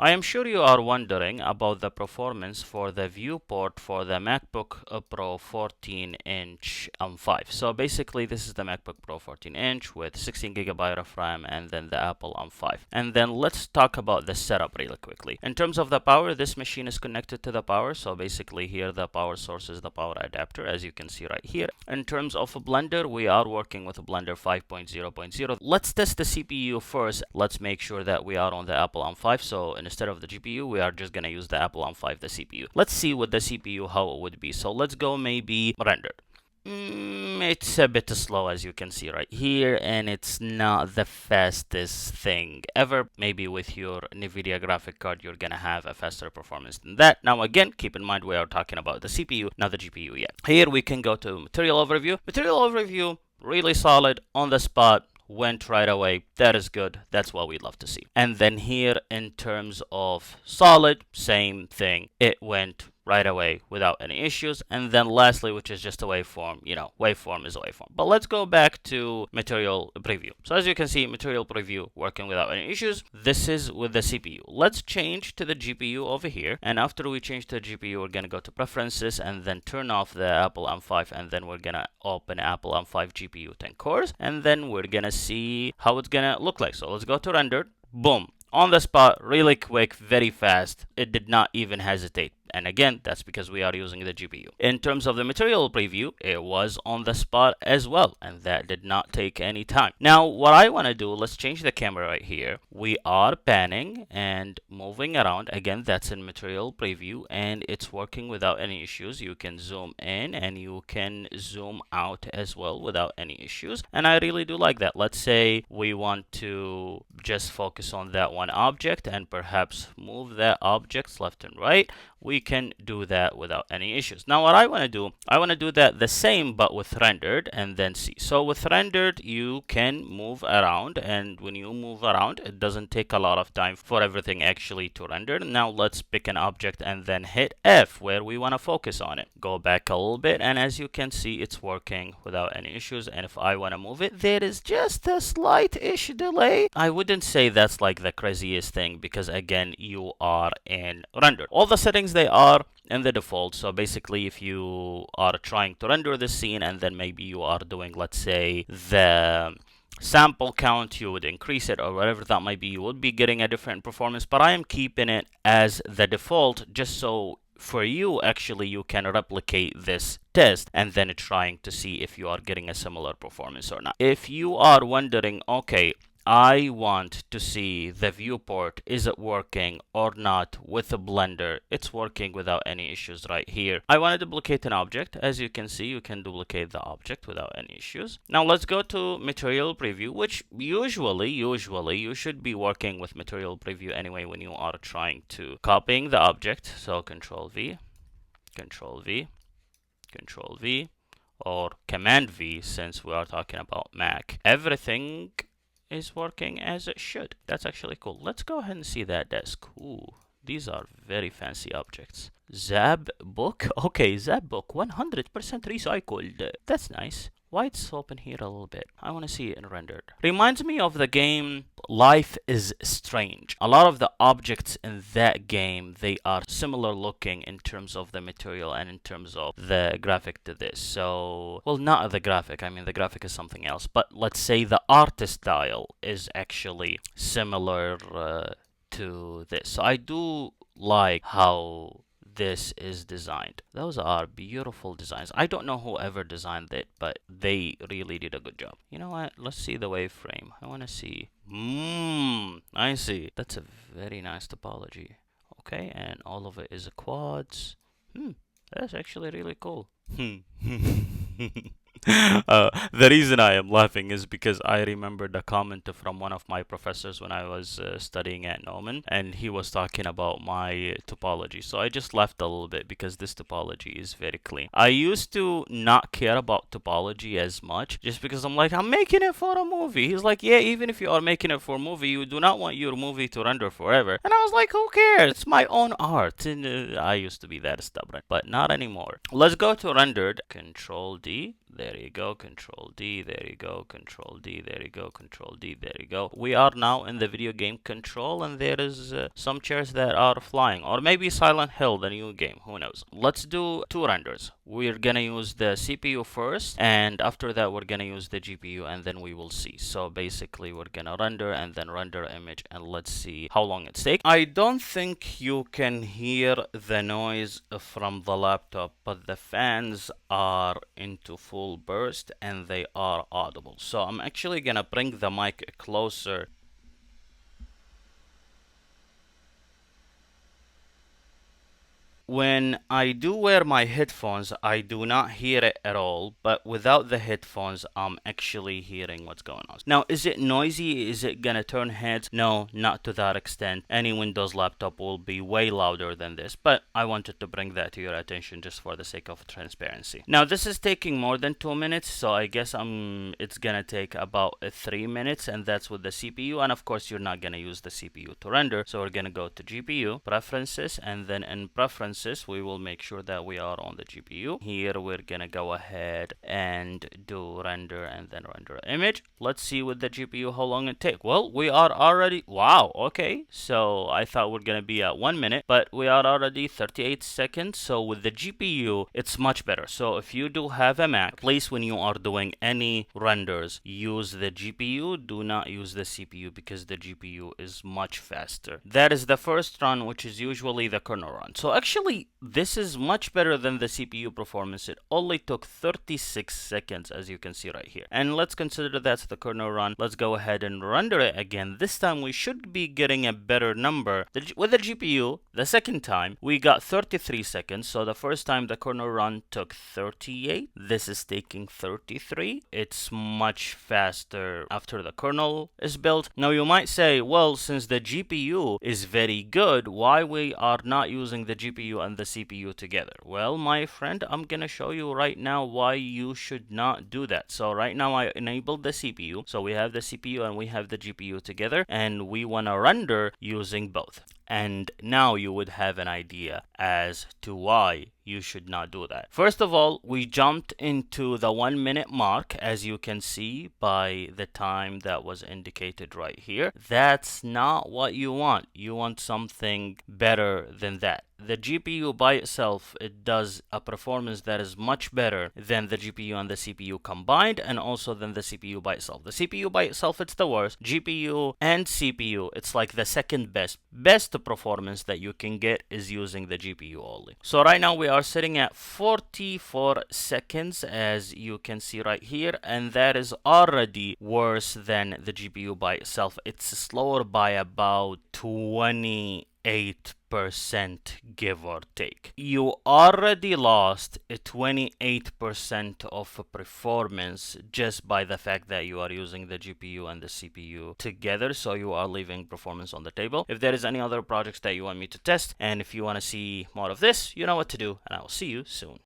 I am sure you are wondering about the performance for the Viewport for the MacBook Pro 14-inch M5. So basically this is the MacBook Pro 14-inch with 16GB of RAM and then the Apple M5. And then let's talk about the setup really quickly. In terms of the power, this machine is connected to the power. So basically here the power source is the power adapter, as you can see right here. In terms of a Blender, we are working with a Blender 5.0.0. Let's test the CPU first. Let's make sure that we are on the Apple M5. So instead of the GPU, we are just gonna use the Apple M5, the CPU. Let's see with the CPU how it would be. So let's go maybe rendered. It's a bit slow, as you can see right here, and it's not the fastest thing ever. Maybe with your NVIDIA graphic card you're gonna have a faster performance than that. Now again, keep in mind we are talking about the CPU, not the GPU yet. Here we can go to material overview. Material overview, really solid, on the spot, went right away. That is good. That's what we'd love to see. And then here in terms of solid, same thing. It went right away without any issues. And then lastly, which is just a waveform, waveform is a waveform. But let's go back to material preview. So as you can see, material preview working without any issues. This is with the CPU. Let's change to the GPU over here. And after we change to the GPU, we're going to go to preferences and then turn off the Apple M5. And then we're going to open Apple M5 GPU 10 cores. And then we're going to see how it's going to look like. So let's go to rendered. Boom. On the spot, really quick, very fast. It did not even hesitate. And again, that's because we are using the GPU. In terms of the material preview, it was on the spot as well, and that did not take any time. Now, what I want to do, let's change the camera right here. We are panning and moving around. Again, that's in material preview, and it's working without any issues. You can zoom in and you can zoom out as well without any issues. And I really do like that. Let's say we want to just focus on that one object and perhaps move that objects left and right. We can do that without any issues. Now what I want to do that the same but with rendered and then see. So with rendered you can move around, and when you move around it doesn't take a lot of time for everything actually to render. Now let's pick an object and then hit F where we want to focus on it. Go back a little bit, and as you can see it's working without any issues. And if I want to move it, there is just a slight-ish delay. I wouldn't say that's like the craziest thing because again you are in rendered. All the settings they are in the default. So basically if you are trying to render the scene and then maybe you are doing, let's say, the sample count, you would increase it or whatever that might be, you would be getting a different performance. But I am keeping it as the default just so for you actually you can replicate this test and then trying to see if you are getting a similar performance or not. If you are wondering, okay, I want to see the viewport, is it working or not with the Blender? It's working without any issues right here. I want to duplicate an object. As you can see, you can duplicate the object without any issues. Now let's go to material preview, which usually you should be working with material preview anyway when you are trying to copying the object. So Control V, Control V, Control V, or Command V since we are talking about Mac. Everything is working as it should. That's actually cool. Let's go ahead and see that desk. Ooh, these are very fancy objects. Zab book. Okay, Zab book 100% recycled. That's nice. Why it's open here a little bit? I want to see it in rendered. Reminds me of the game Life is Strange. A lot of the objects in that game, they are similar looking in terms of the material and in terms of the graphic to this. So, well, not the graphic. I mean, the graphic is something else. But let's say the artist style is actually similar to this. So I do like how this is designed. Those are beautiful designs. I don't know whoever designed it, but they really did a good job. You know what? Let's see the waveframe. I want to see. I see. That's a very nice topology. Okay, and all of it is quads. That's actually really cool. The reason I am laughing is because I remembered a comment from one of my professors when I was studying at Norman, and he was talking about my topology. So I just laughed a little bit because this topology is very clean. I used to not care about topology as much just because I'm like, I'm making it for a movie. He's like, yeah, even if you are making it for a movie, you do not want your movie to render forever. And I was like, who cares? It's my own art. And I used to be that stubborn, but not anymore. Let's go to rendered. Control D. There there you go, Control D, there you go, Control D, there you go, Control D, there you go. We are now in the video game Control, and there is some chairs that are flying, or maybe Silent Hill, the new game, who knows. Let's do two renders. We're gonna use the CPU first, and after that we're gonna use the GPU, and then we will see. So basically we're gonna render and then render image, and let's see how long it's taking. I don't think you can hear the noise from the laptop, but the fans are into full burst and they are audible. So I'm actually gonna bring the mic closer. When I do wear my headphones, I do not hear it at all, but without the headphones, I'm actually hearing what's going on. Now, is it noisy? Is it gonna turn heads? No, not to that extent. Any Windows laptop will be way louder than this, but I wanted to bring that to your attention just for the sake of transparency. Now, this is taking more than 2 minutes, so I guess it's gonna take about 3 minutes, and that's with the CPU, and of course, you're not gonna use the CPU to render, so we're gonna go to GPU, Preferences, and then in Preferences, we will make sure that we are on the GPU. Here we're gonna go ahead and do render and then render image. Let's see with the GPU how long it takes. Well, we are already, wow, okay, so I thought we're gonna be at 1 minute, but we are already 38 seconds. So with the GPU it's much better. So if you do have a Mac, please, when you are doing any renders, use the GPU. Do not use the CPU, because the GPU is much faster. That is the first run, which is usually the kernel run. So actually this is much better than the CPU performance. It only took 36 seconds, as you can see right here. And let's consider that's the kernel run. Let's go ahead and render it again. This time we should be getting a better number. With the GPU, the second time, we got 33 seconds. So the first time the kernel run took 38. This is taking 33. It's much faster after the kernel is built. Now you might say, well, since the GPU is very good, why we are not using the GPU and the CPU together? Well, my friend, I'm gonna show you right now why you should not do that. So right now I enabled the CPU, so we have the CPU and we have the GPU together, and we want to render using both. And now you would have an idea as to why you should not do that. First of all, we jumped into the 1 minute mark, as you can see by the time that was indicated right here. That's not what you want. You want something better than that. The GPU by itself, it does a performance that is much better than the GPU and the CPU combined, and also than the CPU by itself. The CPU by itself, it's the worst. GPU and CPU, it's like the second best. Best performance that you can get is using the GPU only. So right now we are sitting at 44 seconds, as you can see right here, and that is already worse than the GPU by itself. It's slower by about 28%, give or take. You already lost 28% of performance just by the fact that you are using the GPU and the CPU together, so you are leaving performance on the table. If there is any other projects that you want me to test, and if you want to see more of this, you know what to do, and I will see you soon.